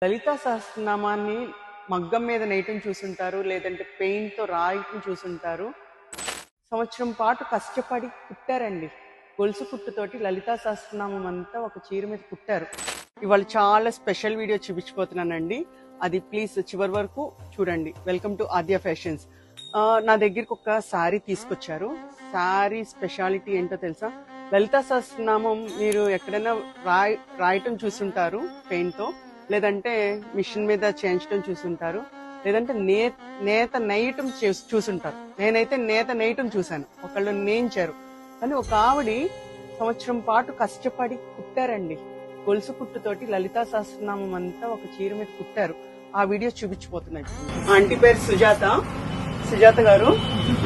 లలితా సహస్రనామాన్ని మగ్గం మీద నేయటం చూసుంటారు, లేదంటే పెయింట్తో రాయటం చూసుంటారు. సంవత్సరం పాటు కష్టపడి కుట్టారండి. గొలుసు కుట్టుతోటి లలితా సహస్రనామం అంతా ఒక చీర మీద కుట్టారు. ఇవాళ చాలా స్పెషల్ వీడియో చూపించిపోతున్నానండి. అది ప్లీజ్ చివరి వరకు చూడండి. Welcome to Aadya fashions. నా దగ్గరికి ఒక శారీ తీసుకొచ్చారు. శారీ స్పెషాలిటీ ఏంటో తెలుసా? లలితా సహస్రనామం మీరు ఎక్కడైనా రాయటం చూసుంటారు పెయింట్తో, లేదంటే మిషన్ మీద చేయించడం చూసుంటారు, లేదంటే నేత నేయటం చూసుంటారు. నేనైతే నేత నేయటం చూశాను, ఒకళ్ళు నేయించారు. కానీ ఒక ఆవిడ సంవత్సరం పాటు కష్టపడి కుట్టారండి. గొలుసు కుట్టుతోటి లలితా సహస్రనామం అంతా ఒక చీర మీద కుట్టారు. ఆ వీడియో చూపించిపోతున్నాయి. ఆంటీ పేరు సుజాత గారు.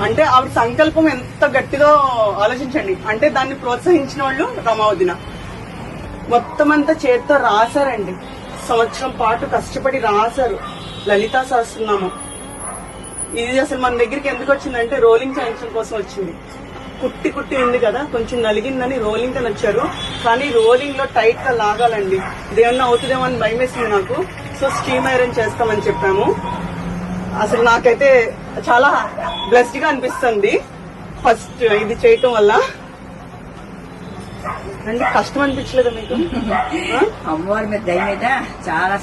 అంటే ఆవిడ సంకల్పం ఎంత గట్టిదో ఆలోచించండి. అంటే దాన్ని ప్రోత్సహించిన వాళ్ళు రమావదిన. మొత్తం అంతా చేతితో రాశారండి. సంవత్సరం పాటు కష్టపడి రాశారు లలితా సహస్రనామం. ఇది అసలు మన దగ్గరికి ఎందుకు వచ్చిందంటే రోలింగ్ చేయించడం కోసం వచ్చింది. కుట్టి ఉంది కదా, కొంచెం నలిగిందని రోలింగ్ అని వచ్చారు. కానీ రోలింగ్ లో టైట్ గా లాగాలండి. ఇదేమన్నా అవుతుందేమో అని భయం వేసింది నాకు. సో స్టీమ్ ఐరన్ చేస్తామని చెప్పాము. అసలు నాకైతే చాలా బ్లెస్డ్ గా అనిపిస్తుంది ఫస్ట్ ఇది చేయటం వల్ల. అంటే కష్టం అనిపించలేదా మీకు? అమ్మవారి మీద దయ మీద చాలా